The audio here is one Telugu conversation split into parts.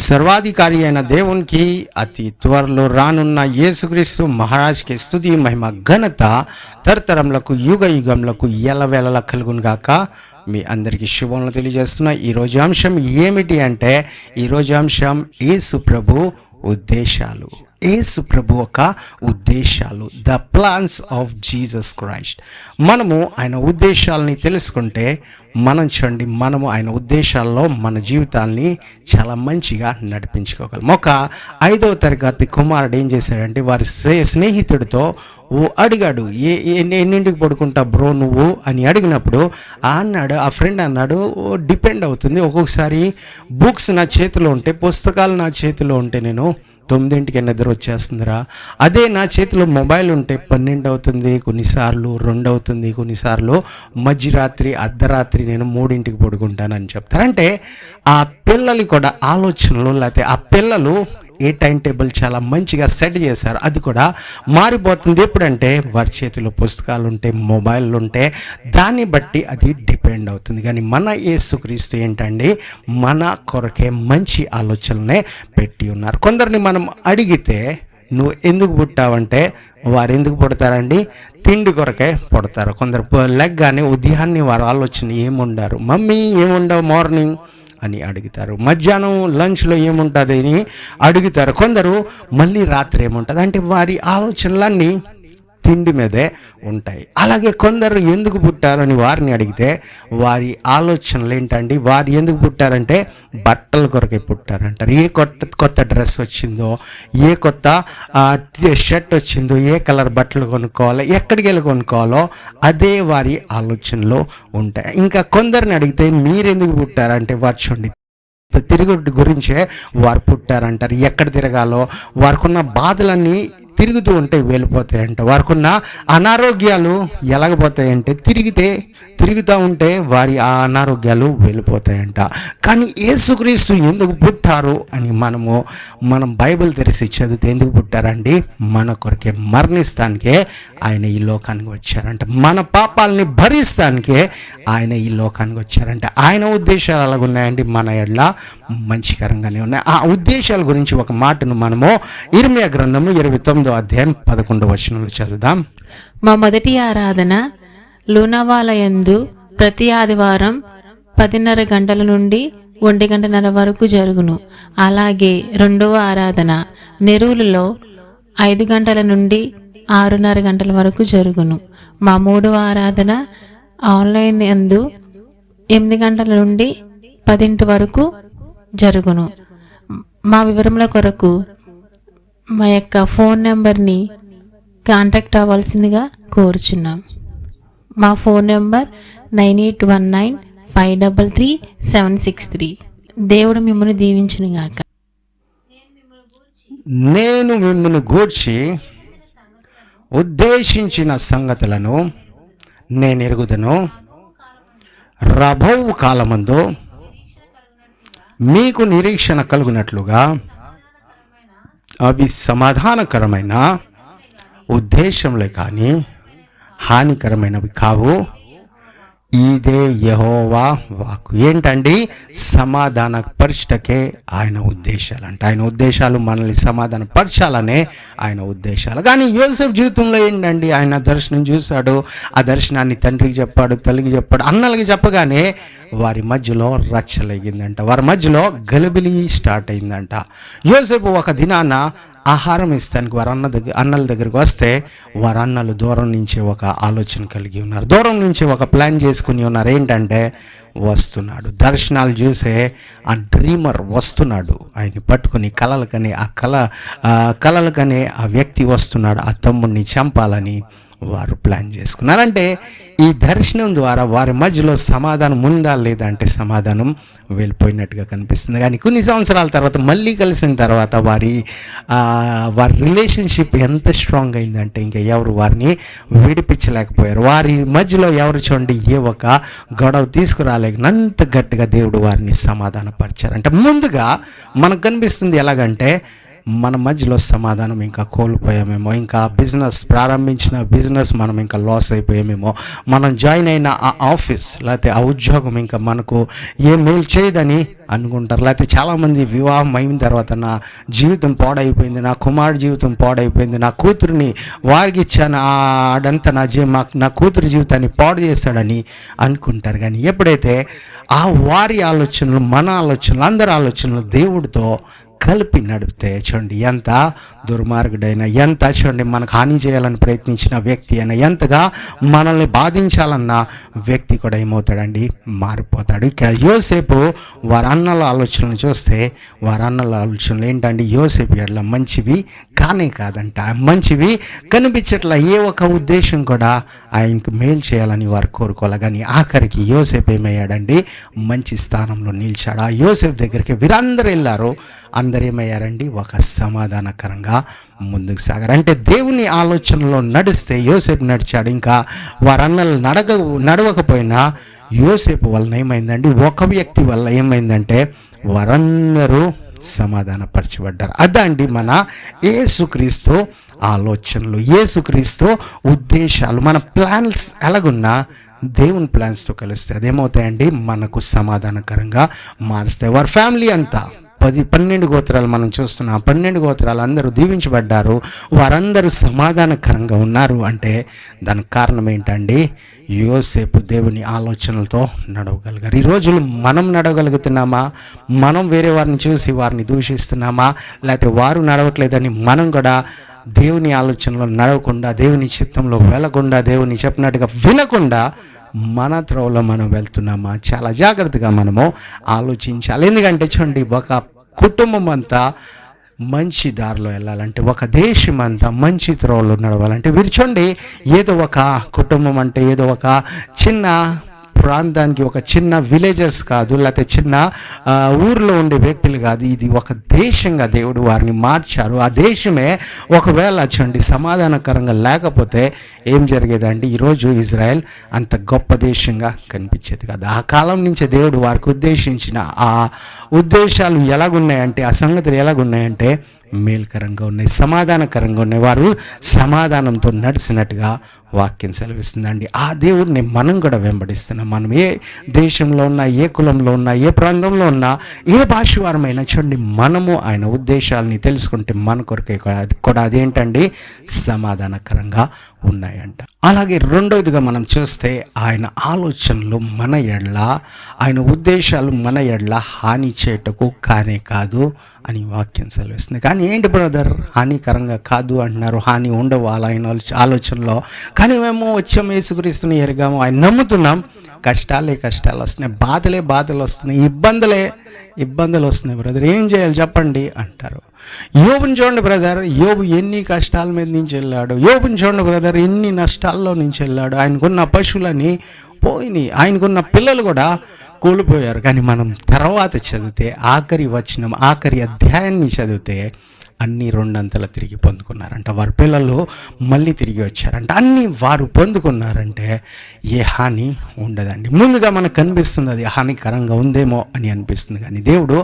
సర్వాధికారి అయిన దేవునికి అతి త్వరలో రానున్న యేసుక్రీస్తు మహారాజ్కి స్తుతి మహిమ ఘనత తరతరములకు యుగ యుగములకు ఎల్లవేళలా కలుగును గాక. మీ అందరికీ శుభములు తెలియజేస్తున్నా. ఈరోజు అంశం ఏమిటి అంటే, ఈరోజు అంశం యేసు ప్రభు ఉద్దేశాలు. యేసు ప్రభు యొక్క ఉద్దేశాలు, the plans of Jesus Christ. మనము ఆయన ఉద్దేశాలని తెలుసుకుంటే మనము ఆయన ఉద్దేశాల్లో మన జీవితాల్ని చాలా మంచిగా నడిపించుకోగలం. ఒక 5వ తరగతి కుమారుడు ఏం చేశాడంటే, వారి స్నేహితుడితో అడిగాడు, ఎన్నింటికి పడుకుంటా బ్రో నువ్వు అని అడిగినప్పుడు ఆ ఫ్రెండ్ అన్నాడు, డిపెండ్ అవుతుంది, ఒక్కొక్కసారి బుక్స్ నా చేతిలో ఉంటే, పుస్తకాలు నా చేతిలో ఉంటే నేను 9ంటికి నిద్ర వచ్చేస్తుందిరా. అదే నా చేతిలో మొబైల్ ఉంటే 12 అవుతుంది, కొన్నిసార్లు 2 అవుతుంది, కొన్నిసార్లు మధ్యరాత్రి అర్ధరాత్రి నేను 3ంటికి పడుకుంటానని చెప్తారు. అంటే ఆ పిల్లలు కూడా ఆలోచనలు, లేకపోతే ఆ పిల్లలు ఏ టైం టేబుల్ చాలా మంచిగా సెట్ చేశారు. అది కూడా మారిపోతుంది. ఎప్పుడంటే వారి చేతిలో పుస్తకాలు ఉంటే, మొబైల్ ఉంటే, దాన్ని బట్టి అది డిపెండ్ అవుతుంది. కానీ మన యేసుక్రీస్తు ఏంటండి, మన కొరకే మంచి ఆలోచనలనే పెట్టి ఉన్నారు. కొందరిని మనం అడిగితే నువ్వు ఎందుకు పుట్టావంటే, వారు ఎందుకు పుడతారండి, తిండి కొరకే పుడతారు. కొందరు లెగ్గానే ఉదయాన్నే వారు ఆలోచన ఏముండారు, మమ్మీ ఏముండవు మార్నింగ్ అని అడుగుతారు. మధ్యాహ్నం లంచ్లో ఏముంటుంది అని అడుగుతారు. కొందరు మళ్ళీ రాత్రి ఏముంటుంది అంటే వారి ఆలోచనలన్నీ తిండి మీదే ఉంటాయి. అలాగే కొందరు ఎందుకు పుట్టారని వారిని అడిగితే వారి ఆలోచనలు ఏంటండి, వారు ఎందుకు పుట్టారంటే బట్టల కొరకే పుట్టారంటారు. ఏ కొత్త డ్రెస్ వచ్చిందో, ఏ కొత్త షర్ట్ వచ్చిందో, ఏ కలర్ బట్టలు కొనుక్కోవాలో, ఎక్కడికి వెళ్ళి కొనుక్కోవాలో అదే వారి ఆలోచనలో ఉంటాయి. ఇంకా కొందరిని అడిగితే మీరెందుకు పుట్టారంటే వారు చూడండి తిరుగుడు గురించే వారు పుట్టారంటారు. ఎక్కడ తిరగాలో, వారికున్న బాధలన్నీ తిరుగుతూ ఉంటే వెళ్ళిపోతాయంట. వారికున్న అనారోగ్యాలు ఎలాగపోతాయంటే తిరుగుతూ ఉంటే వారి ఆ అనారోగ్యాలు వెళ్ళిపోతాయంట. కానీ యేసుక్రీస్తు ఎందుకు పుట్టారు అని మనం బైబిల్ తెరిచి చదివితే ఎందుకు పుట్టారండి, మన కొరకే మరణిస్తానికే ఆయన ఈ లోకానికి వచ్చారంట. మన పాపాలని భరిస్తానికే ఆయన ఈ లోకానికి వచ్చారంట. ఆయన ఉద్దేశాలు అలాగున్నాయండి, మన ఎడ్ల మంచికరంగానే ఉన్నాయి. ఆ ఉద్దేశాల గురించి ఒక మాటను మనము ఇర్మియా గ్రంథము 29వ అధ్యాయం 11వ వచనంలో చదువుదాం. మా మొదటి ఆరాధన లూనావాలయందు ప్రతి ఆదివారం 10:30 గంటల నుండి 1:30 వరకు జరుగును. అలాగే రెండవ ఆరాధన నెరూలులో 5 గంటల నుండి 6:30 గంటల వరకు జరుగును. మా మూడవ ఆరాధన ఆన్లైన్ యందు 8 గంటల నుండి 10 వరకు జరుగును. మా వివరముల కొరకు మా యొక్క ఫోన్ నెంబర్ని కాంటాక్ట్ అవ్వాల్సిందిగా కోరుచున్నాం. మా ఫోన్ నెంబర్ 9819533763. దేవుడు మిమ్మల్ని దీవించునుగాక. నేను మిమ్మల్ని గూర్చి ఉద్దేశించిన సంగతులను నేను ఎరుగుదను. రాబోవు కాలమందు మీకు నిరీక్షణ కలుగునట్లుగా అవి సమాధానకరమైన ఉద్దేశంలే కానీ హానికరమైనవి కావు. ఇదే యెహోవా వాక్కు. ఏంటండి, సమాధానపరచుటకే ఆయన ఉద్దేశాలు అంట. ఆయన ఉద్దేశాలు మనల్ని సమాధానపరచాలనే ఆయన ఉద్దేశాలు. కానీ యోసేపు జీవితంలో ఏంటండి, ఆయన దర్శనం చూశాడు, ఆ దర్శనాన్ని తండ్రికి చెప్పాడు, తల్లికి చెప్పాడు, అన్నలకి చెప్పగానే వారి మధ్యలో రచ్చలేగిందంట, వారి మధ్యలో గలిబిలి స్టార్ట్ అయిందంట. యోసేపు ఒక దినాన ఆహారం ఇస్తానికి వారి అన్నల దగ్గరికి వస్తే వారి అన్నలు దూరం నుంచి ఒక ఆలోచన కలిగి ఉన్నారు, దూరం నుంచి ఒక ప్లాన్ చేసుకుని ఉన్నారు. ఏంటంటే వస్తున్నాడు, దర్శనాలు చూసే ఆ డ్రీమర్ వస్తున్నాడు, ఆయన్ని పట్టుకుని కలలకనే ఆ వ్యక్తి వస్తున్నాడు, ఆ తమ్ముడిని చంపాలని వారు ప్లాన్ చేసుకున్నారంటే ఈ దర్శనం ద్వారా వారి మధ్యలో సమాధానం ఉందా లేదా అంటే సమాధానం వెళ్ళిపోయినట్టుగా కనిపిస్తుంది. కానీ కొన్ని సంవత్సరాల తర్వాత మళ్ళీ కలిసిన తర్వాత వారి రిలేషన్షిప్ ఎంత స్ట్రాంగ్ అయిందంటే ఇంకా ఎవరు వారిని విడిపించలేకపోయారు. వారి మధ్యలో ఎవరు చూడండి ఏ ఒక గొడవ తీసుకురాలేనంత గట్టిగా దేవుడు వారిని సమాధానపరిచారు. అంటే ముందుగా మనకు కనిపిస్తుంది ఎలాగంటే మన మధ్యలో సమాధానం ఇంకా కోల్పోయామేమో, ఇంకా ప్రారంభించిన బిజినెస్ మనం ఇంకా లాస్ అయిపోయామేమో, మనం జాయిన్ అయిన ఆ ఆఫీస్ లేకపోతే ఆ ఉద్యోగం ఇంకా మనకు ఏ మేలు చేయదని అనుకుంటారు. లేకపోతే చాలామంది వివాహం అయిన తర్వాత నా జీవితం పాడైపోయింది, నా కుమారుడి జీవితం పాడైపోయింది, నా కూతురిని వారికి ఇచ్చాను, ఆడంతా నా కూతురి జీవితాన్ని పాడు చేస్తాడని అనుకుంటారు. కానీ ఎప్పుడైతే ఆ వారి ఆలోచనలు, మన ఆలోచనలు, అందరి ఆలోచనలు దేవుడితో కలిపి నడిపితే చూడండి, ఎంత దుర్మార్గుడైనా, ఎంత చూడండి మనకు హాని చేయాలని ప్రయత్నించిన వ్యక్తి అయినా, ఎంతగా మనల్ని బాధించాలన్న వ్యక్తి కూడా ఏమవుతాడండి, మారిపోతాడు. ఇక్కడ యోసేపు వారి అన్నల ఆలోచనలు చూస్తే, వారి అన్నల ఆలోచనలు ఏంటండి, యోసేపు ఎట్లా మంచివి కానే కాదంట, మంచివి కనిపించట్లా, ఏ ఒక ఉద్దేశం కూడా ఆయనకు మేలు చేయాలని వారు కోరుకోవాలి. కానీ ఆఖరికి యోసేపు ఏమయ్యాడండి, మంచి స్థానంలో నిలిచాడు. ఆ యోసేపు దగ్గరికి వీరందరూ వెళ్ళారు. అందరూ ఏమయ్యారండి, ఒక సమాధానకరంగా ముందుకు సాగారు. అంటే దేవుని ఆలోచనలో నడిస్తే యోసేపు నడిచాడు. ఇంకా వారన్నలు నడవకపోయినా యోసేపు వలన ఏమైందండి, ఒక వ్యక్తి వల్ల ఏమైందంటే వారందరూ సమాధానపరచబడ్డారు. అదండి మన యేసుక్రీస్తు ఆలోచనలు, యేసుక్రీస్తు ఉద్దేశాలు. మన ప్లాన్స్ ఎలాగున్నా దేవుని ప్లాన్స్తో కలిస్తే అదేమవుతాయండి, మనకు సమాధానకరంగా మారుస్తాయి. వారి ఫ్యామిలీ అంతా 12 గోత్రాలు మనం చూస్తున్నాం. 12 గోత్రాలు అందరూ దీవించబడ్డారు. వారందరూ సమాధానకరంగా ఉన్నారు అంటే దానికి కారణం ఏంటండి, యోసేపు దేవుని ఆలోచనలతో నడవగలిగారు. ఈ రోజులు మనం నడవగలుగుతున్నామా? మనం వేరే వారిని చూసి వారిని దూషిస్తున్నామా? లేకపోతే వారు నడవట్లేదని మనం కూడా దేవుని ఆలోచనలో నడవకుండా, దేవుని చిత్తంలో వెళ్ళకుండా, దేవుని చెప్పినట్టుగా వినకుండా మన త్రోవలో మనం వెళ్తున్నామా? చాలా జాగ్రత్తగా మనము ఆలోచించాలి. ఎందుకంటే చూడండి, ఒక కుటుంబం అంతా మంచి దారిలో వెళ్ళాలంటే, ఒక దేశం అంతా మంచి త్రోవలో నడవాలంటే, వీరు చూడండి, ఏదో ఒక కుటుంబం అంటే ఏదో ఒక చిన్న ప్రాంతానికి, ఒక చిన్న విలేజర్స్ కాదు, లేకపోతే చిన్న ఊర్లో ఉండే వ్యక్తులు కాదు, ఇది ఒక దేశంగా దేవుడు వారిని మార్చారు. ఆ దేశమే ఒకవేళ చూడండి సమాధానకరంగా లేకపోతే ఏం జరిగేదండి, ఈరోజు ఇజ్రాయెల్ అంత గొప్ప దేశంగా కనిపించేది కాదు. ఆ కాలం నుంచే దేవుడు వారికి ఉద్దేశించిన ఆ ఉద్దేశాలు ఎలాగున్నాయంటే, ఆ సంగతులు ఎలాగున్నాయంటే మేలుకరంగా ఉన్నాయి, సమాధానకరంగా ఉన్నాయి. వారు సమాధానంతో నడిచినట్టుగా వాక్యం సెలవిస్తుందండి. ఆ దేవుడిని మనం కూడా వెంబడిస్తున్నాం. మనం ఏ దేశంలో ఉన్నా, ఏ కులంలో ఉన్నా, ఏ ప్రాంతంలో ఉన్నా, ఏ భాష వారమైనా చూడండి, మనము ఆయన ఉద్దేశాలని తెలుసుకుంటే మన కొరకే కూడా అదేంటండి, సమాధానకరంగా ఉన్నాయంట. అలాగే రెండవదిగా మనం చూస్తే ఆయన ఆలోచనలు మన ఎడల, ఆయన ఉద్దేశాలు మన ఎడల హాని చేయుటకు కానే కాదు అని వాక్యం సెలవిస్తుంది. కానీ ఏంటి బ్రదర్, హానికరంగా కాదు అంటున్నారు, హాని ఉండవు ఆయన ఆలోచనలో. కానీ మేము వచ్చాము, యేసుక్రీస్తుని ఎరిగాము, ఆయన నమ్ముతున్నాం, కష్టాలు వస్తున్నాయి, బాధలు వస్తున్నాయి, ఇబ్బందులు వస్తున్నాయి బ్రదర్, ఏం చేయాలి చెప్పండి అంటారు. యోబుని చూడండి బ్రదర్, యోబు ఎన్ని కష్టాల మీద నుంచి వెళ్ళాడు. యోబుని చూడండి బ్రదర్, ఎన్ని నష్టాల్లో నుంచి వెళ్ళాడు. ఆయనకున్న పశువులని పోయినాయి, ఆయనకున్న పిల్లలు కూడా కోల్పోయారు. కానీ మనం తర్వాత చదివితే, ఆఖరి అధ్యాయాన్ని చదివితే అన్నీ 2 అంతలు తిరిగి పొందుకున్నారంట. వారి పిల్లలు మళ్ళీ తిరిగి వచ్చారంట. అన్నీ వారు పొందుకున్నారంటే ఏ హాని ఉండదండి. ముందుగా మనకు కనిపిస్తుంది అది హానికరంగా ఉందేమో అని అనిపిస్తుంది, కానీ దేవుడు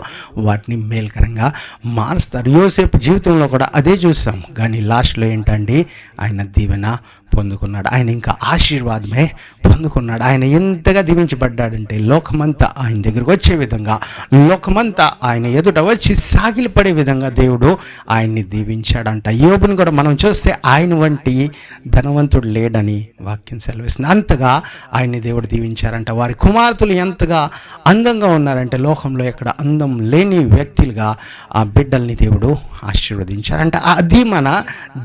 వాటిని మేలుకరంగా మారుస్తారు. యోసేపు జీవితంలో కూడా అదే చూసాం. కానీ లాస్ట్లో ఏంటండి, ఆయన దీవెన పొందుకున్నాడు, ఆయన ఇంకా ఆశీర్వాదమే పొందుకున్నాడు. ఆయన ఎంతగా దీవించబడ్డాడంటే లోకమంతా ఆయన దగ్గరకు వచ్చే విధంగా, లోకమంతా ఆయన ఎదుట వచ్చి సాగిలపడే విధంగా దేవుడు ఆయన్ని దీవించాడంట. యోబుని కూడా మనం చూస్తే ఆయన వంటి ధనవంతుడు లేడని వాక్యం సెలవిస్తుంది. అంతగా ఆయన్ని దేవుడు దీవించారంట. వారి కుమార్తెలు ఎంతగా అందంగా ఉన్నారంటే, లోకంలో ఎక్కడ అందం లేని వ్యక్తులుగా ఆ బిడ్డల్ని దేవుడు ఆశీర్వదించారంట. అది మన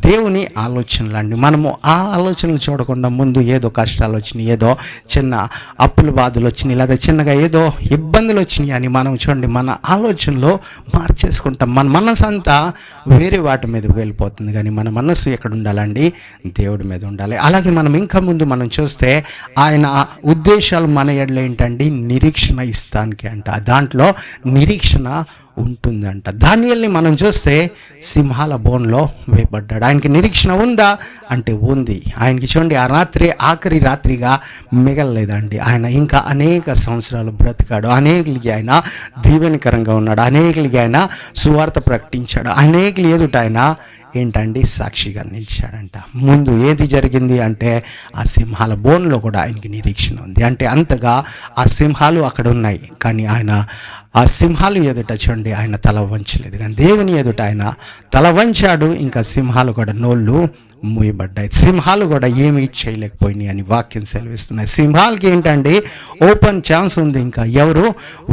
దేవుని ఆలోచనలు అండి. మనము ఆ ఆలోచనలు చూడకుండా ముందు ఏదో కష్టాలు వచ్చినాయి, ఏదో చిన్న అప్పుల బాధలు వచ్చినాయి, లేదా చిన్నగా ఏదో ఇబ్బందులు వచ్చినాయి అని మనం చూడండి మన ఆలోచనలో మార్చేసుకుంటాం. మన మనసు అంతా వేరే వాటి మీద వెళ్ళిపోతుంది. కానీ మన మనసు ఎక్కడ ఉండాలండి, దేవుడి మీద ఉండాలి. అలాగే మనం ఇంకా ముందు మనం చూస్తే ఆయన ఉద్దేశాలు మన ఎడల ఏంటండి, నిరీక్షణ ఇస్తానికి అంట. దాంట్లో నిరీక్షణ ఉంటుందంట. దానియల్ని మనం చూస్తే సింహాల బోన్లో వేయబడ్డాడు. ఆయనకి నిరీక్షణ ఉందా అంటే ఉంది. ఆయనకి చూడండి ఆ రాత్రి ఆఖరి రాత్రిగా మిగలలేదండి. ఆయన ఇంకా అనేక సంవత్సరాలు బ్రతికాడు. అనేకులకి ఆయన దీవెనకరంగా ఉన్నాడు. అనేకులకి ఆయన సువార్త ప్రకటించాడు. అనేకులు ఎదుట ఆయన ఏంటండి సాక్షిగా నిలిచాడంట. ముందు ఏది జరిగింది అంటే ఆ సింహాల బోన్లో కూడా ఆయనకి నిరీక్షణ ఉంది. అంటే అంతగా ఆ సింహాలు అక్కడ ఉన్నాయి, కానీ ఆయన ఆ సింహాలు ఎదుట చూడండి ఆయన తల వంచలేదు. కానీ దేవుని ఎదుట ఆయన తల వంచాడు. ఇంకా సింహాలు కూడా నోళ్ళు మూయబడ్డాయి. సింహాలు కూడా ఏమీ చేయలేకపోయినాయి అని వాక్యం సెలవిస్తున్నాయి. సింహాలకి ఏంటండి ఓపెన్ ఛాన్స్ ఉంది. ఇంకా ఎవరు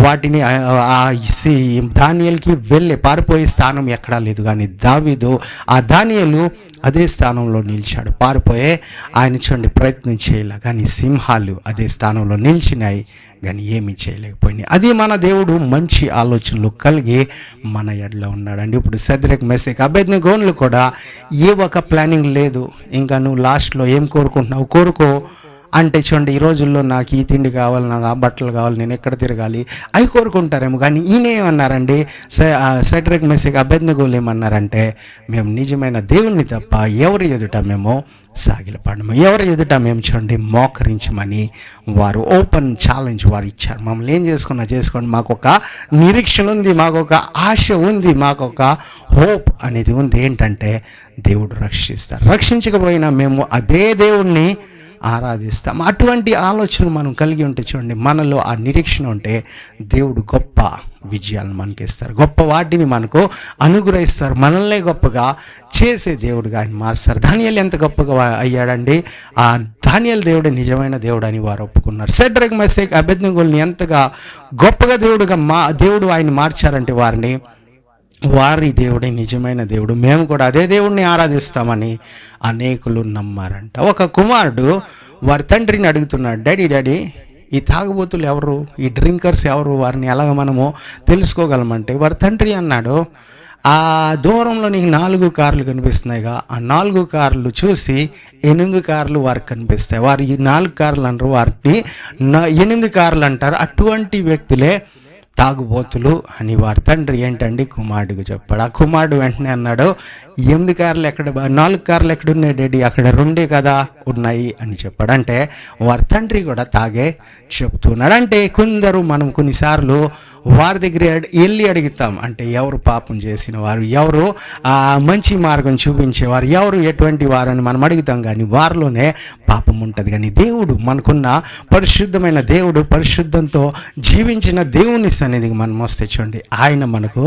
వాటిని దానియేలుకి వెళ్ళే పారిపోయే స్థానం ఎక్కడా లేదు. కానీ దావీదు ఆ దానియేలు అదే స్థానంలో నిలిచాడు. పారిపోయే ఆయన చూడండి ప్రయత్నం చేయలే, కానీ సింహాలు అదే స్థానంలో నిలిచినాయి, కానీ ఏమీ చేయలేకపోయినాయి. అది మన దేవుడు మంచి ఆలోచనలు కలిగి మన ఎడలో ఉన్నాడండి. ఇప్పుడు షద్రక్ మెషక్ అబేద్నెగోలు కూడా ఏ ఒక ప్లానింగ్ లేదు. ఇంకా నువ్వు లాస్ట్లో ఏం కోరుకుంటున్నావు కోరుకో అంటే చూడండి ఈ రోజుల్లో నాకు ఈ తిండి కావాలి, నాకు ఆ బట్టలు కావాలి, నేను ఎక్కడ తిరగాలి అవి కోరుకుంటారేమో. కానీ ఈయన ఏమన్నారండి షద్రక్ మెషక్ అబేద్నెగోలు ఏమన్నారంటే మేము నిజమైన దేవుణ్ణి తప్ప ఎవరి ఎదుట మేము సాగిలపడము, ఎవరి ఎదుట మేము చూడండి మోకరించమని వారు ఓపెన్ ఛాలెంజ్ వారు ఇచ్చారు. మమ్మల్ని ఏం చేసుకోండి, మాకు ఒక నిరీక్షణ ఉంది, మాకు ఒక ఆశ ఉంది, మాకు ఒక హోప్ అనేది ఉంది. ఏంటంటే దేవుడు రక్షిస్తారు. రక్షించకపోయినా మేము అదే దేవుణ్ణి ఆరాధిస్తాం. అటువంటి ఆలోచనలు మనం కలిగి ఉంటే చూడండి మనలో ఆ నిరీక్షణ ఉంటే దేవుడు గొప్ప విజయాలను మనకి ఇస్తారు, గొప్ప వాటిని మనకు అనుగ్రహిస్తారు. మనల్నే గొప్పగా చేసే దేవుడుగా ఆయన మారుస్తారు. దానియేలు ఎంత గొప్పగా అయ్యాడండి. ఆ దానియేలు దేవుడు నిజమైన దేవుడు అని వారు ఒప్పుకున్నారు. షద్రక్ మెషక్ అబేద్నెగోల్ని ఎంతగా గొప్పగా దేవుడు ఆయన మార్చారంటే వారి దేవుడే నిజమైన దేవుడు, మేము కూడా అదే దేవుడిని ఆరాధిస్తామని అనేకులు నమ్మారంట. ఒక కుమారుడు వారి తండ్రిని అడుగుతున్నాడు, డాడీ ఈ తాగుబోతులు ఎవరు, ఈ డ్రింకర్స్ ఎవరు, వారిని ఎలాగ మనము తెలుసుకోగలమంటే వారి తండ్రి అన్నాడు, ఆ దూరంలో నీకు 4 కార్లు కనిపిస్తున్నాయిగా, ఆ 4 కార్లు చూసి 8 కార్లు వారికి కనిపిస్తాయి. వారు ఈ 4 కార్లు అంటారు, వారిని 8 కార్లు అంటారు. అటువంటి వ్యక్తులే తాగుబోతులు అని వారి తండ్రి ఏంటండి కుమారుడికి చెప్పాడు. ఆ కుమారుడు వెంటనే అన్నాడు, 8 కార్లు ఎక్కడ, 4 కార్లు ఎక్కడున్నాయి డాడీ, అక్కడ 2 కదా ఉన్నాయి అని చెప్పాడు. అంటే వారి తండ్రి కూడా తాగే చెప్తున్నాడు. అంటే కొందరు మనం కొన్నిసార్లు వారి దగ్గర వెళ్ళి అడుగుతాం, అంటే ఎవరు పాపం చేసిన వారు, ఎవరు మంచి మార్గం చూపించేవారు, ఎవరు ఎటువంటి వారని మనం అడుగుతాం. కానీ వారిలోనే పాపం ఉంటుంది. కానీ దేవుడు మనకున్న పరిశుద్ధమైన దేవుడు, పరిశుద్ధంతో జీవించిన దేవుని సన్నిధికి మనం వస్తే చూడండి ఆయన మనకు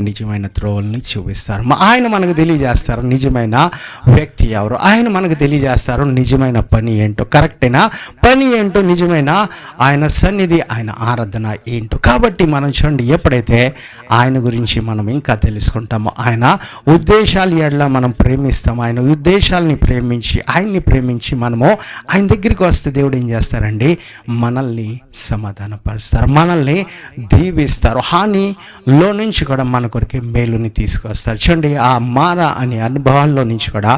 నిజమైన త్రోవల్ని చూపిస్తారు. ఆయన మనకు తెలియజేస్తారు నిజమైన వ్యక్తి ఎవరు, ఆయన మనకు తెలియజేస్తారు నిజమైన పని ఏంటో, కరెక్టేనా పని ఏంటో, నిజమైన ఆయన సన్నిధి, ఆయన ఆరాధన ఏంటో. కాబట్టి మనం చూడండి ఎప్పుడైతే ఆయన గురించి మనం ఇంకా తెలుసుకుంటామో, ఆయన ఉద్దేశాల ఎడల మనం ప్రేమిస్తాము, ఆయన ఉద్దేశాలని ప్రేమించి ఆయన్ని ప్రేమించి మనము ఆయన దగ్గరికి వస్తే దేవుడు ఏం చేస్తారండి, మనల్ని సమాధానపరుస్తారు, మనల్ని దీవిస్తారు, హానిలో నుంచి కూడా మన కొరికి మేలుని తీసుకొస్తారు. చూడండి ఆ మార అనే అనుభవాల్లో నుంచి కూడా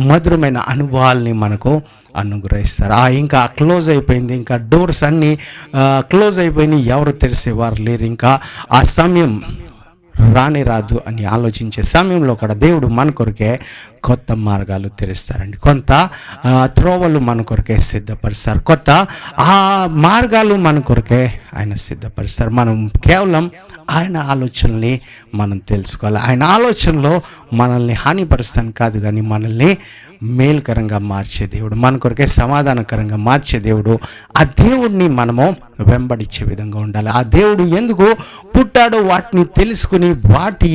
మధురమైన అనుభవాల్ని మనకు అనుగ్రహిస్తారు. ఇంకా క్లోజ్ అయిపోయింది, ఇంకా డోర్స్ అన్నీ క్లోజ్ అయిపోయినాయి, ఎవరు తెరిసేవారు లేరు, ఇంకా ఆ సమయం రాదు అని ఆలోచించే సమయంలో కూడా దేవుడు మన కొరకే కొత్త మార్గాలు తెరుస్తారండి, కొంత త్రోవలు మన కొరకే సిద్ధపరుస్తారు, కొత్త ఆ మార్గాలు మన కొరకే ఆయన సిద్ధపరుస్తారు. మనం కేవలం ఆయన ఆలోచనల్ని మనం తెలుసుకోవాలి. ఆయన ఆలోచనలో మనల్ని హానిపరుస్తాను కాదు, కానీ మనల్ని మేలుకరంగా మార్చే దేవుడు, మన కొరకే సమాధానకరంగా మార్చే దేవుడు. ఆ దేవుడిని మనము వెంబడించే విధంగా ఉండాలి. ఆ దేవుడు ఎందుకు పుట్టాడో వాటిని తెలుసుకుని వాటి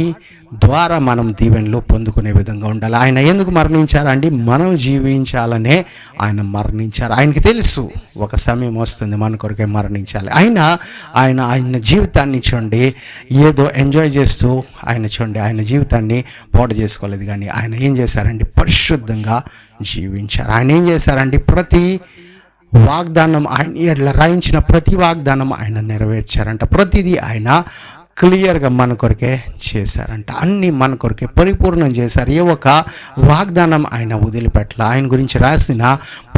ద్వారా మనం దీవెనలు పొందుకునే విధంగా ఉండాలి. ఆయన ఎందుకు మరణించారండి, మనం జీవించాలనే ఆయన మరణించారు. ఆయనకి తెలుసు ఒక సమయం వస్తుంది మన కొరకే మరణించాలి. ఆయన జీవితాన్ని చూడండి ఏదో ఎంజాయ్ చేస్తూ ఆయన జీవితాన్ని పాడు చేసుకోలేదు, కానీ ఆయన ఏం చేశారండి, పరిశుద్ధంగా జీవించారు. ఆయన ఏం చేశారండి, ప్రతి వాగ్దానం ఆయన ఎడల రాయించిన ప్రతి వాగ్దానం ఆయన నెరవేర్చారంట. ప్రతిదీ ఆయన క్లియర్గా మన కొరకే చేశారంట. అన్నీ మన కొరకే పరిపూర్ణం చేశారు. ఏ ఒక వాగ్దానం ఆయన వదిలిపెట్టల. ఆయన గురించి రాసిన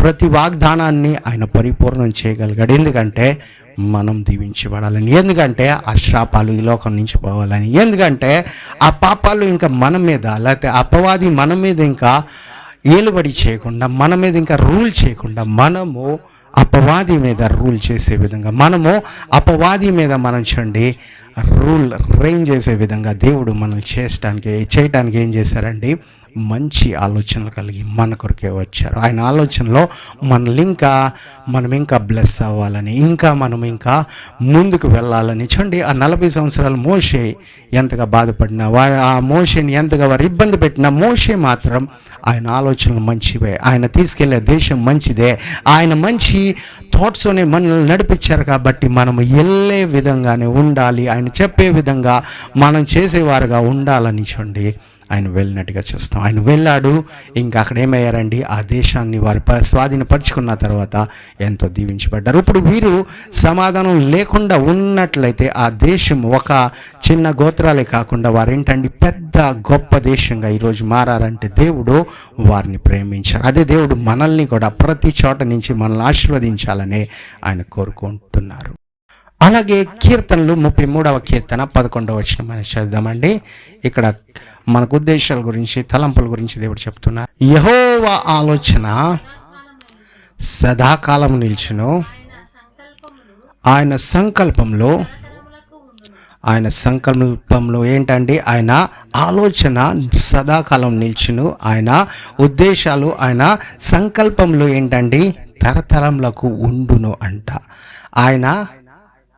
ప్రతి వాగ్దానాన్ని ఆయన పరిపూర్ణం చేయగలిగాడు. ఎందుకంటే మనం దీవించబడాలని, ఎందుకంటే ఆ శాపాలు ఈ లోకం నుంచి పోవాలని, ఎందుకంటే ఆ పాపాలు ఇంకా మన మీద, లేకపోతే అపవాది మన మీద ఇంకా ఏలుబడి చేయకుండా, మన మీద ఇంకా రూల్ చేయకుండా, మనము అపవాది మీద రూల్ చేసే విధంగా, మనము అపవాది మీద మనం చూడండి రూల్ రెయిన్ చేసే విధంగా దేవుడు మనల్ని చేయటానికి ఏం చేశారండి, మంచి ఆలోచనలు కలిగి మన కొరకే వచ్చారు. ఆయన ఆలోచనలో మనం ఇంకా బ్లెస్ అవ్వాలని, మనం ఇంకా ముందుకు వెళ్ళాలని. చూడండి, ఆ 40 సంవత్సరాలు మోషే ఎంతగా బాధపడినా, ఆ మోషేని ఎంతగా వారు ఇబ్బంది పెట్టినా, మోషే మాత్రం ఆయన ఆలోచనలు మంచివే, ఆయన తీసుకెళ్లే దేశం మంచిదే, ఆయన మంచి థాట్స్తోనే మనల్ని నడిపించారు. కాబట్టి మనం వెళ్ళే విధంగానే ఉండాలి, ఆయన చెప్పే విధంగా మనం చేసేవారుగా ఉండాలని చూడండి ఆయన వెళ్ళినట్టుగా చూస్తాం. ఆయన వెళ్ళాడు. ఇంకా అక్కడ ఏమయ్యారండి, ఆ దేశాన్ని వారు స్వాధీనపరుచుకున్న తర్వాత ఎంతో దీవించబడ్డారు. ఇప్పుడు వీరు సమాధానం లేకుండా ఉన్నట్లయితే ఆ దేశం ఒక చిన్న గోత్రాలే కాకుండా వారేంటండి పెద్ద గొప్ప దేశంగా ఈరోజు మారారంటే దేవుడు వారిని ప్రేమించారు. అదే దేవుడు మనల్ని కూడా ప్రతి చోట నుంచి మనల్ని ఆశీర్వదించాలని ఆయన కోరుకుంటున్నారు. అలాగే కీర్తనలు 33వ కీర్తన 11వ వచనం మనం చదువుదామండి. ఇక్కడ మనకు ఉద్దేశాల గురించి, తలంపుల గురించి దేవుడు చెప్తున్నారు. యెహోవా ఆలోచన సదాకాలం నిల్చును, ఆయన సంకల్పంలో ఏంటండి, ఆయన ఆలోచన సదాకాలం నిల్చును, ఆయన ఉద్దేశాలు, ఆయన సంకల్పంలో ఏంటండి తరతరములకు ఉండును అంట. ఆయన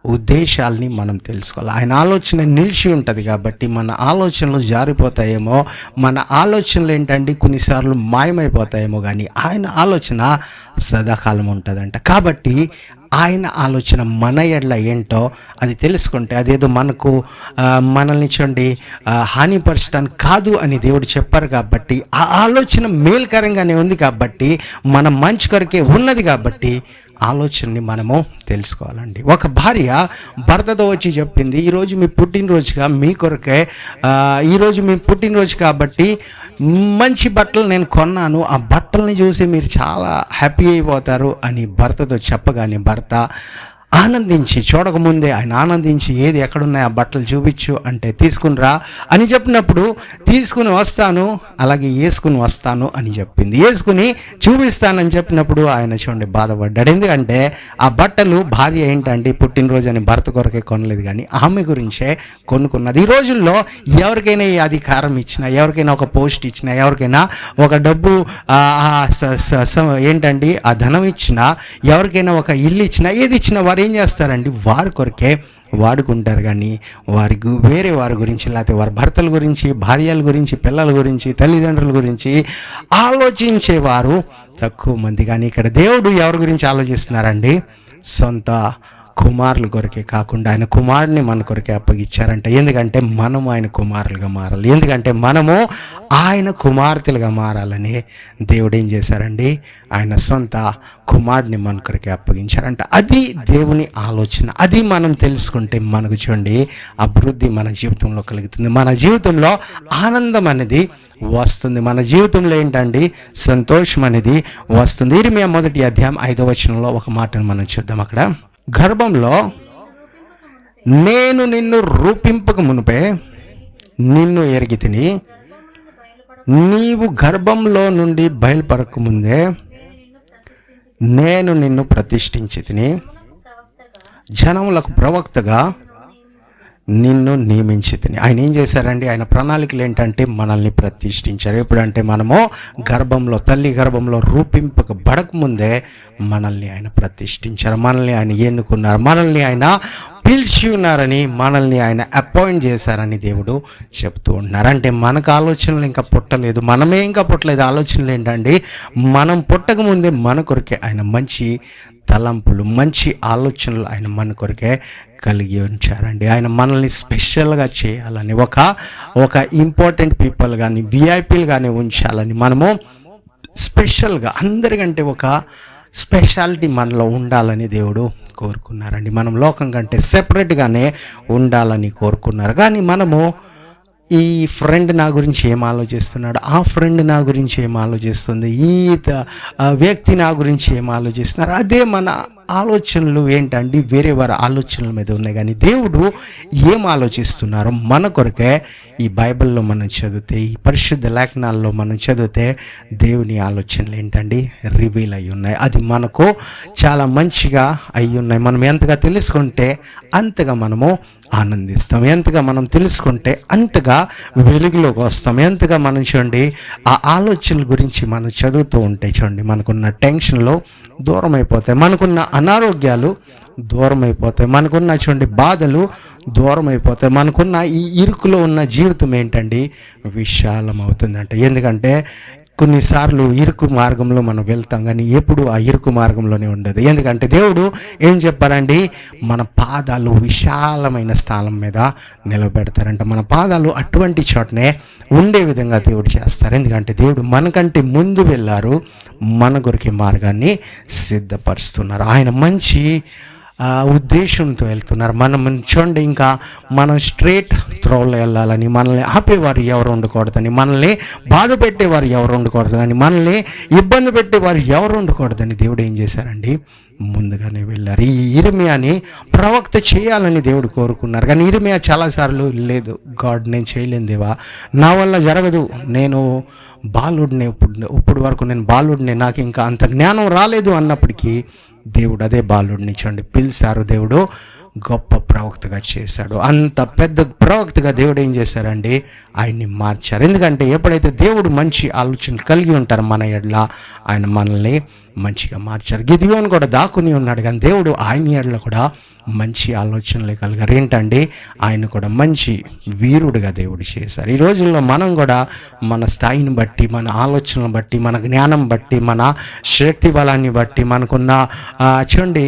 ఉద్దేశాలని మనం తెలుసుకోవాలి. ఆయన ఆలోచన నిలిచి ఉంటుంది కాబట్టి మన ఆలోచనలు జారిపోతాయేమో, మన ఆలోచనలు ఏంటంటే కొన్నిసార్లు మాయమైపోతాయేమో, కానీ ఆయన ఆలోచన సదాకాలం ఉంటుందంట. కాబట్టి ఆయన ఆలోచన మన ఎడల ఏంటో అది తెలుసుకుంటే, అదేదో మనల్ని చూడండి హానిపరచడానికి కాదు అని దేవుడు చెప్పారు. కాబట్టి ఆ ఆలోచన మేలుకరంగానే ఉంది, కాబట్టి మన మంచి కొరకే ఉన్నది. కాబట్టి ఆలోచనని మనము తెలుసుకోవాలండి. ఒక భార్య భర్తతో వచ్చి చెప్పింది, ఈరోజు మీ పుట్టినరోజుగా మీ కొరకే, ఈరోజు మీ పుట్టినరోజు కాబట్టి మంచి బట్టలు నేను కొన్నాను, ఆ బట్టల్ని చూసి మీరు చాలా హ్యాపీ అయిపోతారు అని భర్తతో చెప్పగానే భర్త ఆనందించి, చూడకముందే ఆయన ఆనందించి, ఏది ఎక్కడున్నాయి ఆ బట్టలు చూపించు అంటే తీసుకుని రా అని చెప్పినప్పుడు తీసుకుని వస్తాను, అలాగే వేసుకుని వస్తాను అని చెప్పింది. వేసుకుని చూపిస్తానని చెప్పినప్పుడు ఆయన చూడండి బాధపడ్డాడు. ఎందుకంటే ఆ బట్టలు భార్య ఏంటంటే పుట్టినరోజు అని భర్త కొరకే కొనలేదు, కానీ ఆమె గురించే కొనుక్కున్నది. ఈ రోజుల్లో ఎవరికైనా ఈ అధికారం ఇచ్చినా, ఎవరికైనా ఒక పోస్ట్ ఇచ్చినా, ఎవరికైనా ఒక డబ్బు ఏంటండి ఆ ధనం ఇచ్చినా, ఎవరికైనా ఒక ఇల్లు ఇచ్చినా, ఏది ఇచ్చినా వారు ఏం చేస్తారండి, వారి కొరకే వాడుకుంటారు. కానీ వేరే వారి గురించి, లేకపోతే వారి భర్తల గురించి, భార్యల గురించి, పిల్లల గురించి, తల్లిదండ్రుల గురించి ఆలోచించేవారు తక్కువ మంది. కానీ ఇక్కడ దేవుడు ఎవరి గురించి ఆలోచిస్తున్నారండి, సొంత కుమారుల కొరకే కాకుండా ఆయన కుమారుడిని మన కొరకే అప్పగిచ్చారంట. ఎందుకంటే మనము ఆయన కుమారులుగా మారాలి, ఎందుకంటే మనము ఆయన కుమార్తెలుగా మారాలని దేవుడు ఏం చేశారండి, ఆయన సొంత కుమారుడిని మన కొరకే అప్పగించారంట. అది దేవుని ఆలోచన. అది మనం తెలుసుకుంటే మనకు చూడండి అభివృద్ధి మన జీవితంలో కలుగుతుంది, మన జీవితంలో ఆనందం అనేది వస్తుంది, మన జీవితంలో ఏంటండి సంతోషం అనేది వస్తుంది. ఇర్మియా 1వ అధ్యాయం 5వ వచనంలో ఒక మాటను మనం చూద్దాం. అక్కడ గర్భంలో నేను నిన్ను రూపింపక మునుపే నిన్ను ఎరిగి తిని, నీవు గర్భంలో నుండి బయలుపడక ముందే నేను నిన్ను ప్రతిష్ఠించి తిని, జనములకు ప్రవక్తగా నిన్ను నియమించి తిని. ఆయన ఏం చేశారండి, ఆయన ప్రణాళికలు ఏంటంటే మనల్ని ప్రతిష్ఠించారు. ఎప్పుడంటే మనము తల్లి గర్భంలో రూపింపబడకముందే మనల్ని ఆయన ప్రతిష్ఠించారు, మనల్ని ఆయన ఎన్నుకున్నారు, మనల్ని ఆయన పిలిచి ఉన్నారని, మనల్ని ఆయన అపాయింట్ చేశారని దేవుడు చెప్తూ ఉంటున్నారు. అంటే మనకు ఆలోచనలు ఇంకా పుట్టలేదు, మనమే ఇంకా పుట్టలేదు. ఆలోచనలు ఏంటండి, మనం పుట్టకముందే మన కొరకే ఆయన మంచి తలంపులు, మంచి ఆలోచనలు ఆయన మన కొరకే కలిగి ఉంచారండి. ఆయన మనల్ని స్పెషల్గా చేయాలని, ఒక ఇంపార్టెంట్ పీపుల్ కానీ విఐపీలు కానీ ఉంచాలని, మనము స్పెషల్గా అందరికంటే ఒక స్పెషాలిటీ మనలో ఉండాలని దేవుడు కోరుకున్నారండి. మనం లోకం కంటే సెపరేట్గానే ఉండాలని కోరుకున్నారు. కానీ మనము ఈ ఫ్రెండ్ నా గురించి ఏం ఆలోచిస్తున్నాడు, ఆ ఫ్రెండ్ నా గురించి ఏం ఆలోచిస్తుంది, వ్యక్తి నా గురించి ఏం ఆలోచిస్తున్నారు, అదే మన ఆలోచనలు ఏంటండి వేరే వారి ఆలోచనల మీద ఉన్నాయి. కానీ దేవుడు ఏం ఆలోచిస్తున్నారో మన కొరకే ఈ బైబిల్లో మనం చదివితే, ఈ పరిశుద్ధ లేఖనాల్లో మనం చదివితే దేవుని ఆలోచనలు ఏంటండి రివీల్ అయి ఉన్నాయి. అది మనకు చాలా మంచిగా అయి ఉన్నాయి. మనం ఎంతగా తెలుసుకుంటే అంతగా మనము ఆనందిస్తాం, ఎంతగా మనం తెలుసుకుంటే అంతగా వెలుగులోకి వస్తాం. ఎంతగా మనం చూడండి ఆ ఆలోచనల గురించి మనం చదువుతూ ఉంటే చూడండి మనకున్న టెన్షన్లు దూరం అయిపోతాయి, మనకున్న అనారోగ్యాలు దూరం అయిపోతాయి, మనకున్న చూడండి బాధలు దూరం అయిపోతాయి, మనకున్న ఈ ఇరుకులో ఉన్న జీవితం ఏంటండి విశాలం అవుతుందంట. ఎందుకంటే కొన్నిసార్లు ఇరుకు మార్గంలో మనం వెళ్తాం, కానీ ఎప్పుడు ఆ ఇరుకు మార్గంలోనే ఉండదు. ఎందుకంటే దేవుడు ఏం చెప్పారండి, మన పాదాలు విశాలమైన స్థానం మీద నిలబెడతారంట. మన పాదాలు అటువంటి చోటనే ఉండే విధంగా దేవుడు చేస్తారు. ఎందుకంటే దేవుడు మనకంటే ముందు వెళ్ళారు, మన కొరికి మార్గాన్ని సిద్ధపరుస్తున్నారు. ఆయన మంచి ఉద్దేశంతో వెళ్తున్నారు. మనం చూడండి, ఇంకా మనం స్ట్రేట్ త్రోవలో వెళ్ళాలని, మనల్ని ఆపేవారు ఎవరు ఉండకూడదని, మనల్ని బాధ పెట్టేవారు ఎవరు ఉండకూడదని, మనల్ని ఇబ్బంది పెట్టేవారు ఎవరు ఉండకూడదని దేవుడు ఏం చేశారండి ముందుగానే వెళ్ళారు. ఈ ఇర్మియాని ప్రవక్త చేయాలని దేవుడు కోరుకున్నారు. కానీ ఇర్మియా చాలాసార్లు లేదు, గాడ్ నేను చేయలేను దేవా, నా వల్ల జరగదు, నేను బాలుడిని, ఇప్పుడు వరకు నేను బాలుడిని, నాకు ఇంకా అంత జ్ఞానం రాలేదు అన్నప్పటికీ దేవుడు అదే బాలుడిని చూడండి పిలిచారు, దేవుడు గొప్ప ప్రవక్తగా చేశాడు. అంత పెద్ద ప్రవక్తగా దేవుడు ఏం చేశారండి ఆయన్ని మార్చారు. ఎందుకంటే ఎప్పుడైతే దేవుడు మంచి ఆలోచనలు కలిగి ఉంటారో మన ఎడల, ఆయన మనల్ని మంచిగా మార్చారు. గిదియోను కూడా దాక్కుని ఉన్నాడు, కానీ దేవుడు ఆయన ఎడల కూడా మంచి ఆలోచనలు కలిగారు. ఏంటండి ఆయన కూడా మంచి వీరుడుగా దేవుడు చేశారు. ఈ రోజుల్లో మనం కూడా మన స్థాయిని బట్టి, మన ఆలోచనలను బట్టి, మన జ్ఞానం బట్టి, మన శక్తి బలాన్ని బట్టి, మనకున్న చూడండి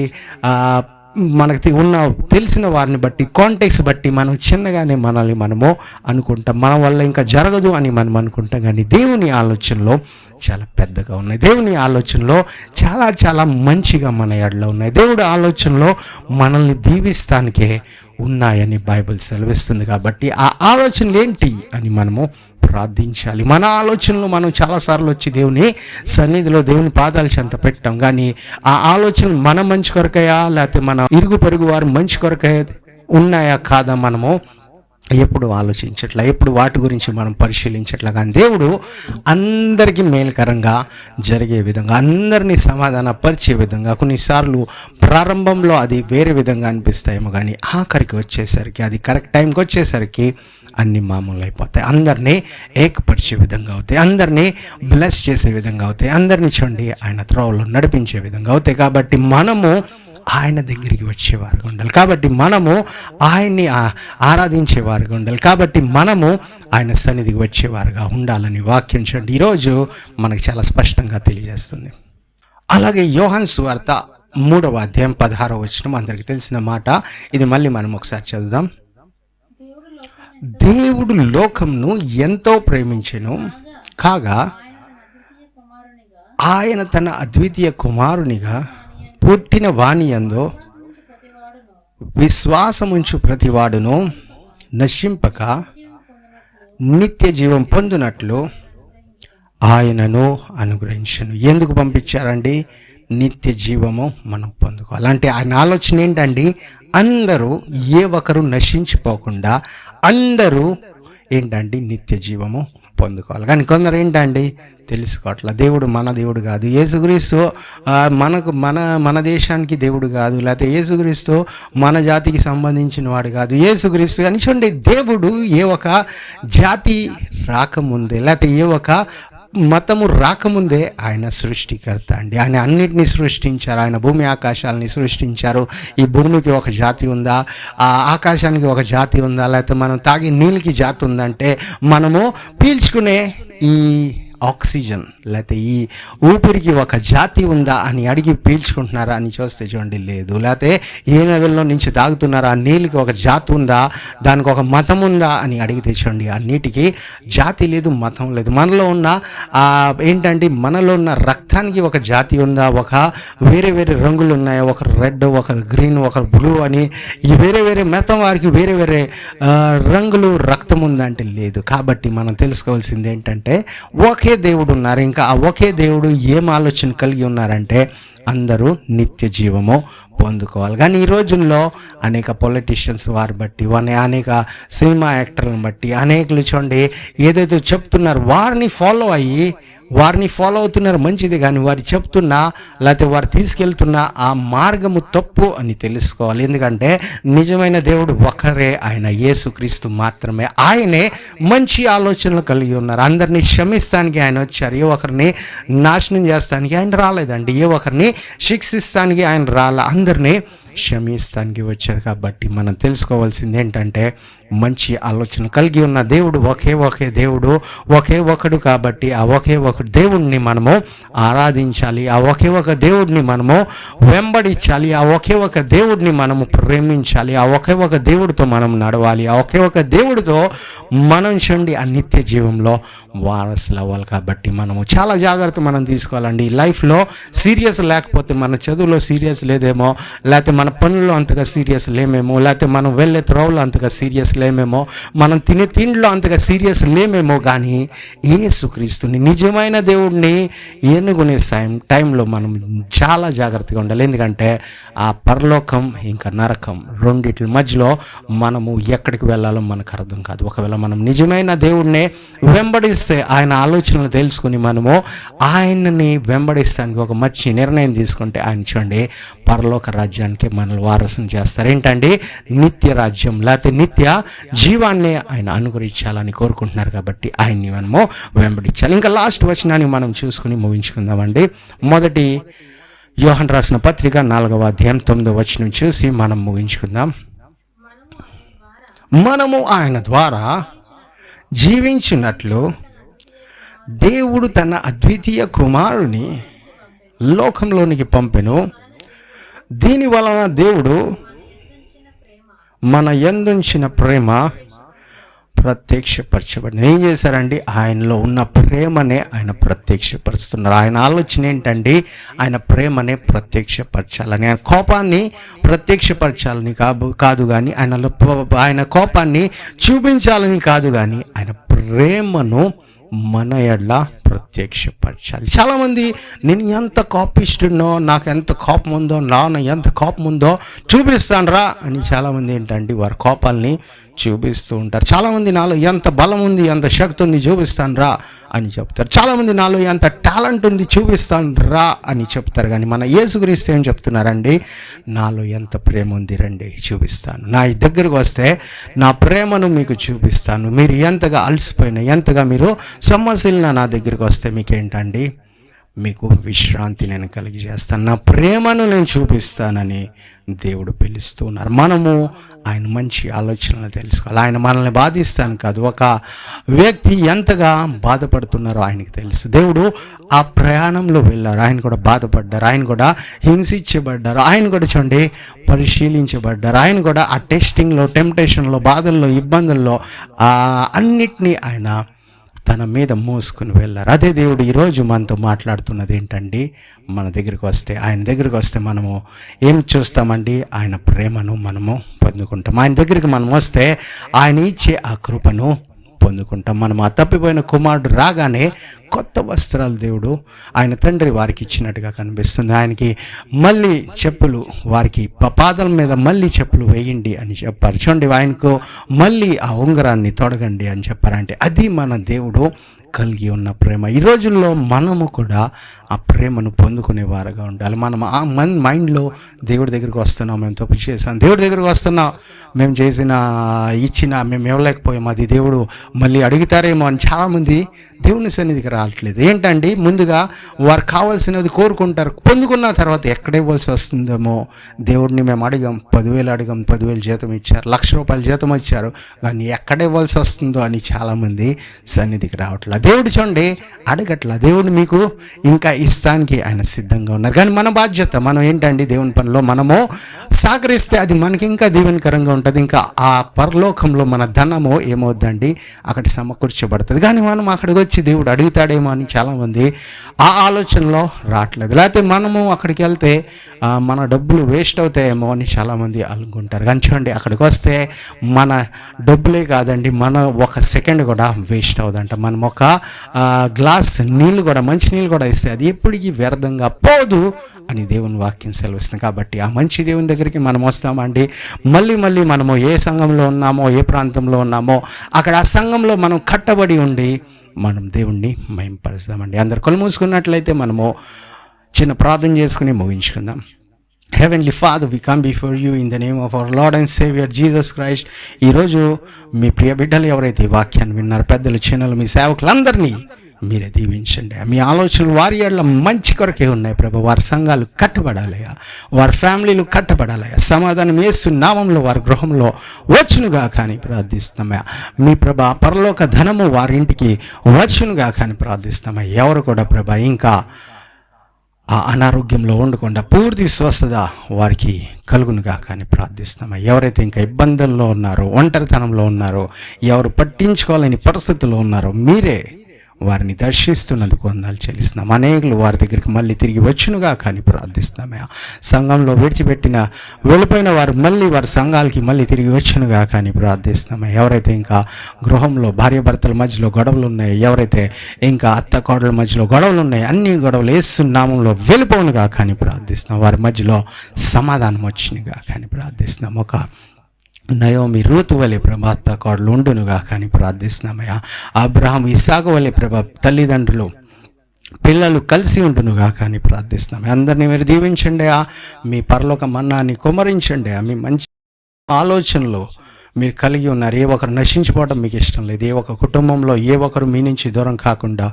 మనకి ఉన్న తెలిసిన వారిని బట్టి, కాంటాక్ట్స్ బట్టి మనం చిన్నగానే మనల్ని మనము అనుకుంటాం, మన వల్ల ఇంకా జరగదు అని మనం అనుకుంటాం. కానీ దేవుని ఆలోచనలో చాలా పెద్దగా ఉన్నాయి, దేవుని ఆలోచనలో చాలా చాలా మంచిగా మన ఎడలో ఉన్నాయి, దేవుడి ఆలోచనలో మనల్ని దీవిస్తానికే ఉన్నాయని బైబిల్ సెలవిస్తుంది. కాబట్టి ఆ ఆలోచనలు ఏంటి అని మనము ప్రార్థించాలి. మన ఆలోచనలు మనం చాలాసార్లు వచ్చి దేవుని సన్నిధిలో దేవుని పాదాల చెంత పెట్టాం, కానీ ఆ ఆలోచనలు మన మంచి కొరకయా లేకపోతే మన ఇరుగు పొరుగు వారు మంచి కొరకయా ఉన్నాయా కాదా మనము ఎప్పుడు ఆలోచించట్లా, ఎప్పుడు వాటి గురించి మనం పరిశీలించట్లా. కానీ దేవుడు అందరికీ మేలుకరంగా జరిగే విధంగా, అందరినీ సమాధానపరిచే విధంగా, కొన్నిసార్లు ప్రారంభంలో అది వేరే విధంగా అనిపిస్తాయేమో, కానీ ఆఖరికి వచ్చేసరికి, అది కరెక్ట్ టైంకి వచ్చేసరికి అన్ని మామూలు అయిపోతాయి. అందరినీ ఏకపరిచే విధంగా అవుతాయి, అందరినీ బ్లెస్ చేసే విధంగా అవుతాయి, అందరినీ చూడండి ఆయన త్రోవలో నడిపించే విధంగా అవుతాయి. కాబట్టి మనము ఆయన దగ్గరికి వచ్చేవారుగా ఉండాలి, కాబట్టి మనము ఆయన్ని ఆరాధించేవారుగా ఉండాలి, కాబట్టి మనము ఆయన సన్నిధికి వచ్చేవారుగా ఉండాలని వాక్యం చూడండి ఈరోజు మనకు చాలా స్పష్టంగా తెలియజేస్తుంది. అలాగే యోహాను సువార్త 3వ అధ్యాయం 16వ వచనం అందరికీ తెలిసిన మాట, ఇది మళ్ళీ మనం ఒకసారి చదువుదాం. దేవుడు లోకంను ఎంతో ప్రేమించెను కాగా ఆయన తన అద్వితీయ కుమారునిగా పుట్టిన వాని యందు విశ్వాసముంచు ప్రతివాడును నశింపక నిత్య జీవం పొందునట్లు ఆయనను అనుగ్రహించను. ఎందుకు పంపించారండి? నిత్య జీవము మనం పొందుకోవాలి. అంటే ఆయన ఆలోచన ఏంటండి, అందరూ ఏ ఒక్కరు నశించిపోకుండా అందరూ ఏంటండి నిత్య జీవము పొందుకోవాలి. కానీ కొందరు ఏంటండి తెలుసుకోవట్లా, దేవుడు మన దేవుడు కాదు, యేసుక్రీస్తు మన దేశానికి దేవుడు కాదు, లేకపోతే యేసుక్రీస్తు మన జాతికి సంబంధించిన వాడు కాదు, యేసుక్రీస్తు అని చూడండి. దేవుడు ఏ ఒక జాతి రాకముందే, లేకపోతే ఏ ఒక మతము రాకముందే ఆయన సృష్టికర్త అండి. ఆయన అన్నిటినీ సృష్టించారు, ఆయన భూమి ఆకాశాలని సృష్టించారు. ఈ భూమికి ఒక జాతి ఉందా, ఆ ఆకాశానికి ఒక జాతి ఉందా, లేకపోతే మనం తాగే నీళ్ళకి జాతి ఉందంటే, మనము పీల్చుకునే ఈ ఆక్సిజన్ లేకపోతే ఈ ఊపిరికి ఒక జాతి ఉందా అని అడిగి పీల్చుకుంటున్నారా అని చూస్తే చూడండి, లేదు. లేకపోతే ఏ నదుల్లో నుంచి తాగుతున్నారా, ఆ నీళ్ళకి ఒక జాతి ఉందా, దానికి ఒక మతం ఉందా అని అడిగితే చూడండి, ఆ నీటికి జాతి లేదు, మతం లేదు. మనలో ఉన్న ఏంటంటే మనలో ఉన్న రక్తానికి ఒక జాతి ఉందా, ఒక వేరే వేరే రంగులు ఉన్నాయా, ఒకరు రెడ్, ఒకరు గ్రీన్, ఒకరు బ్లూ అని ఈ వేరే వేరే మతం వారికి వేరే వేరే రంగులు రక్తం ఉందంటే లేదు. కాబట్టి మనం తెలుసుకోవాల్సింది ఏంటంటే ఒకే దేవుడు ఉన్నారు. ఇంకా ఆ ఒకే దేవుడు ఏం ఆలోచన కలిగి ఉన్నారంటే అందరూ నిత్య జీవము పొందుకోవాలి. కానీ ఈ రోజుల్లో అనేక పొలిటీషియన్స్ వారి బట్టి అనేక సినిమా యాక్టర్లను బట్టి అనేకలు చూడండి ఏదైతే చెప్తున్నారు వారిని ఫాలో అవుతున్నారు, మంచిది. కానీ వారు చెప్తున్నా లేకపోతే వారు తీసుకెళ్తున్న ఆ మార్గము తప్పు అని తెలుసుకోవాలి. ఎందుకంటే నిజమైన దేవుడు ఒకరే, ఆయన యేసుక్రీస్తు మాత్రమే. ఆయనే మంచి ఆలోచనలు కలిగి ఉన్నారు. అందరినీ క్షమిస్తానికి ఆయన వచ్చారు. ఏ ఒకరిని నాశనం చేస్తానికి ఆయన రాలేదండి. ఏ ఒకరిని శిక్షిస్తానికి ఆయన రాలే, అందరినీ క్షమిస్తానికి వచ్చారు. కాబట్టి మనం తెలుసుకోవాల్సింది ఏంటంటే మంచి ఆలోచన కలిగి ఉన్న దేవుడు ఒకే దేవుడు, ఒకే ఒకడు. కాబట్టి ఆ ఒకే ఒక దేవుడిని మనము ఆరాధించాలి, ఆ ఒకే ఒక దేవుడిని మనము వెంబడించాలి, ఆ ఒకే ఒక దేవుడిని మనము ప్రేమించాలి, ఆ ఒకే ఒక దేవుడితో మనం నడవాలి, ఆ ఒకే ఒక దేవుడితో మనం చూడండి ఆ నిత్య జీవంలో వారసులు అవ్వాలి. కాబట్టి మనము చాలా జాగ్రత్త మనం తీసుకోవాలండి. లైఫ్లో సీరియస్ లేకపోతే, మన చదువులో సీరియస్ లేదేమో, లేకపోతే మన పనుల్లో అంతగా సీరియస్ లేమేమో, లేకపోతే మనం వెళ్ళే త్రోవలో అంతగా సీరియస్ లేమేమో, మనం తినే తిండిలో అంతగా సీరియస్ లేమేమో, కానీ యేసుక్రీస్తుని నిజమైన దేవుడిని ఎన్నుకునే టైంలో మనం చాలా జాగ్రత్తగా ఉండాలి. ఎందుకంటే ఆ పరలోకం ఇంకా నరకం రెండిట్ల మధ్యలో మనము ఎక్కడికి వెళ్ళాలో మనకు అర్థం కాదు. ఒకవేళ మనం నిజమైన దేవుడిని వెంబడిస్తే, ఆయన ఆలోచనలు తెలుసుకుని మనము ఆయనని వెంబడిస్తానికి ఒక మంచి నిర్ణయం తీసుకుంటే, ఆయన చూడండి పరలోక రాజ్యానికి మనల్ని వారసుని చేస్తారు. ఏంటండి? నిత్య రాజ్యం లేకపోతే నిత్య జీవాన్ని ఆయన అనుగ్రహించాలని కోరుకుంటున్నారు. కాబట్టి ఆయన్ని మనము వెంబడించాలి. ఇంకా లాస్ట్ వచనాన్ని మనం చూసుకుని ముగించుకుందామండి. మొదటి యోహన్ రాసిన పత్రిక 4వ అధ్యాయం 9వ వచనం చూసి మనం ముగించుకుందాం. మనము ఆయన ద్వారా జీవించినట్లు దేవుడు తన అద్వితీయ కుమారుని లోకంలోనికి పంపెను. దీని వలన దేవుడు మన యందుంచిన ప్రేమ ప్రత్యక్షపరచబడింది. ఏం చేశారండి? ఆయనలో ఉన్న ప్రేమనే ఆయన ప్రత్యక్షపరుస్తున్నారు. ఆయన ఆలోచన ఏంటండి? ఆయన ప్రేమనే ప్రత్యక్షపరచాలని, ఆయన కోపాన్ని ప్రత్యక్షపరచాలని కాదు కానీ, ఆయన కోపాన్ని చూపించాలని కాదు కానీ, ఆయన ప్రేమను మన ఎడ్ల ప్రత్యక్షపరచాలి. చాలామంది నేను ఎంత కోపిస్తున్నో, నాకు ఎంత కోపం ఉందో, ఎంత కోపం ఉందో చూపిస్తాను రా అని చాలామంది ఏంటంటే వారి కోపాలని చూపిస్తూ ఉంటారు. చాలామంది నాలో ఎంత బలం ఉంది, ఎంత శక్తి ఉంది చూపిస్తాను రా అని చెప్తారు. చాలామంది నాలో ఎంత టాలెంట్ ఉంది చూపిస్తాను రా అని చెప్తారు. కానీ మన యేసుక్రీస్తు ఏం చెప్తున్నారండి? నాలో ఎంత ప్రేమ ఉంది రండి చూపిస్తాను. నా దగ్గరకు వస్తే నా ప్రేమను మీకు చూపిస్తాను. మీరు ఎంతగా అలసిపోయినా, ఎంతగా మీరు సమస్యలను నా దగ్గరికి వస్తే మీకేంటండి? మీకు విశ్రాంతి నేను కలిగజేస్తాను, నా ప్రేమను నేను చూపిస్తానని దేవుడు పిలుస్తూ ఉన్నారు. మనము ఆయన మంచి ఆలోచనలు తెలుసుకోవాలి. ఆయన మనల్ని బాధిస్తాను కాదు, ఒక వ్యక్తి ఎంతగా బాధపడుతున్నారో ఆయనకు తెలుసు. దేవుడు ఆ ప్రయాణంలో వెళ్ళారు, ఆయన కూడా బాధపడ్డారు, ఆయన కూడా హింసించబడ్డారు, ఆయన కూడా చూడండి పరిశీలించబడ్డారు, ఆయన కూడా ఆ టెస్టింగ్లో, టెంప్టేషన్లో, బాధల్లో, ఇబ్బందుల్లో అన్నిటినీ ఆయన తన మీద మోసుకుని వెళ్ళారు. అదే దేవుడు ఈరోజు మనతో మాట్లాడుతున్నది ఏంటండి? మన దగ్గరికి వస్తే, ఆయన దగ్గరికి వస్తే మనము ఏం చూస్తామండి? ఆయన ప్రేమను మనము పొందుకుంటాం. ఆయన దగ్గరికి మనం వస్తే ఆయన ఇచ్చే ఆ కృపను పొందుకుంటాం. మనం ఆ తప్పిపోయిన కుమారుడు రాగానే కొత్త వస్త్రాలు దేవుడు ఆయన తండ్రి వారికి ఇచ్చినట్టుగా కనిపిస్తుంది. ఆయనకి మళ్ళీ చెప్పులు, వారికి పాదాల మీద మళ్ళీ చెప్పులు వేయండి అని చెప్పారు. చూడండి, ఆయనకు మళ్ళీ ఆ ఉంగరాన్ని తొడగండి అని చెప్పారంటే అది మన దేవుడు కలిగి ఉన్న ప్రేమ. ఈ రోజుల్లో మనము కూడా ఆ ప్రేమను పొందుకునే వారుగా ఉండాలి. మనం ఆ మైండ్లో దేవుడి దగ్గరికి వస్తున్నాం, మేము తప్పు చేసాం, దేవుడి దగ్గరికి వస్తున్నాం, మేము మేము ఇవ్వలేకపోయాము, అది దేవుడు మళ్ళీ అడుగుతారేమో అని చాలామంది దేవుని సన్నిధికి రావట్లేదు. ఏంటండి? ముందుగా వారు కావాల్సినది కోరుకుంటారు, పొందుకున్న తర్వాత ఎక్కడ ఇవ్వాల్సి వస్తుందేమో. దేవుడిని మేము అడిగాం, 10,000 అడిగాం, 10,000 జీతం ఇచ్చారు, 1,00,000 రూపాయలు జీతం ఇచ్చారు, కానీ ఎక్కడ ఇవ్వాల్సి వస్తుందో అని చాలామంది సన్నిధికి రావట్లేదు. దేవుడు చూడండి అడగట్లా, దేవుడు మీకు ఇంకా ఇస్తానికి ఆయన సిద్ధంగా ఉన్నారు. కానీ మన బాధ్యత, మనం ఏంటండి దేవుని పనిలో మనము సహకరిస్తే అది మనకి ఇంకా దీవెనకరంగా ఉంటుంది. ఇంకా ఆ పరలోకంలో మన ధనము ఏమవుద్దండి అక్కడ సమకూర్చబడుతుంది. కానీ మనం అక్కడికి వచ్చి దేవుడు అడుగుతాడేమో అని చాలామంది ఆ ఆలోచనలో రావట్లేదు. లేకపోతే మనము అక్కడికి వెళ్తే మన డబ్బులు వేస్ట్ అవుతాయేమో అని చాలామంది అనుకుంటారు. కానీ చూడండి అక్కడికి వస్తే మన డబ్బులే కాదండి, మన ఒక సెకండ్ కూడా వేస్ట్ అవుదంట. మనం ఒక గ్లాస్ నీళ్ళు కూడా, మంచి నీళ్ళు కూడా ఇస్తే అది ఎప్పటికీ వ్యర్థంగా పోదు అని దేవుని వాక్యం సెలవిస్తుంది. కాబట్టి ఆ మంచి దేవుని దగ్గరికి మనం వస్తామండి. మళ్ళీ మనము ఏ సంఘంలో ఉన్నామో, ఏ ప్రాంతంలో ఉన్నామో అక్కడ ఆ సంఘంలో మనం కట్టబడి ఉండి మనం దేవుణ్ణి మహింపరుస్తామండి. అందరు కళ్ళు మూసుకున్నట్లయితే మనము చిన్న ప్రార్థన చేసుకుని ముగించుకుందాం. Heavenly Father, we come before you in the name of our Lord and Savior Jesus Christ. ఈరోజు మీ ప్రియ బిడ్డలు ఎవరైతే ఈ వాక్యాన్ని విన్నారో, పెద్దలు, చిన్నలు, మీ సేవకులందరినీ మీరే దీవించండి. మీ ఆలోచనలు వారి ఏళ్ళ మంచి కొరకే ఉన్నాయి ప్రభు. వారి సంఘాలు కట్టబడాలయ్యా, వారి ఫ్యామిలీలు కట్టబడాలయ్యా. సమాధానం యేసు నామంలో వారి గృహంలో వచ్చునుగా కానీ ప్రార్థిస్తామయ్యా. మీ ప్రభా పరలోక ధనము వారి ఇంటికి వచ్చునుగా కానీ ప్రార్థిస్తామయ్యా. ఎవరు కూడా ప్రభా ఇంకా ఆ అనారోగ్యంలో ఉండకుండా పూర్తి స్వస్థత వారికి కలుగునుగా కానీ ప్రార్థిస్తామా. ఎవరైతే ఇంకా ఇబ్బందుల్లో ఉన్నారో, ఒంటరితనంలో ఉన్నారో, ఎవరు పట్టించుకోవాలని పరిస్థితుల్లో ఉన్నారో మీరే వారిని దర్శిస్తున్నందుకు వందనాలు చెల్లిస్తున్నాం. అనేకులు వారి దగ్గరికి మళ్ళీ తిరిగి వచ్చునుగా కానీ ప్రార్థిస్తున్నామే. సంఘంలో విడిచిపెట్టిన వెళ్ళిపోయిన వారు మళ్ళీ వారి సంఘాలకి మళ్ళీ తిరిగి వచ్చునుగా కానీ ప్రార్థిస్తున్నామే. ఎవరైతే ఇంకా గృహంలో భార్యాభర్తల మధ్యలో గొడవలు ఉన్నాయి, ఎవరైతే ఇంకా అత్త కోడల మధ్యలో గొడవలు ఉన్నాయి, అన్ని గొడవలు యేసు నామంలో వెళ్ళిపోనుగా కానీ ప్రార్థిస్తున్నాం. వారి మధ్యలో సమాధానం వచ్చినగా కానీ ప్రార్థిస్తున్నాం. ఒక నయోమి, రూతు వలె ప్రభా అత్త కోడలు ఉండునుగా కానీ ప్రార్థిస్తున్నామయ్యా. అబ్రహాము, ఇస్సాకు వలె ప్రభా తల్లిదండ్రులు, పిల్లలు కలిసి ఉండునుగా కానీ ప్రార్థిస్తున్నాం. అందరినీ మీరు దీవించండి. మీ పరలోక మన్నాన్ని కుమరించండి. మీ మంచి ఆలోచనలు మీరు కలిగి ఉన్నారు. ఏ ఒక్కరు నశించిపోవడం మీకు ఇష్టం లేదు. ఏ ఒక్క కుటుంబంలో ఏ ఒక్కరు మీ నుంచి దూరం కాకుండా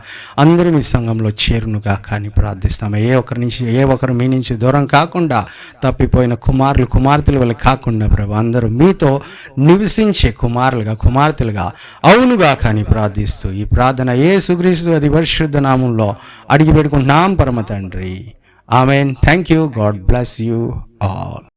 అందరూ మీ సంఘంలో చేరునుగా కానీ ప్రార్థిస్తాము. ఏ ఒక్కరు మీ నుంచి దూరం కాకుండా తప్పిపోయిన కుమారులు, కుమార్తెల వల్ల కాకుండా ప్రభు అందరూ మీతో నివసించే కుమారులుగా, కుమార్తెలుగా అవునుగా కానీ ప్రార్థిస్తూ ఈ ప్రార్థన యేసుక్రీస్తు అతి పరిశుద్ధ నామంలో అడిగి పెట్టుకుంటున్నాం పరమ తండ్రి. Amen. Thank you. God bless you all.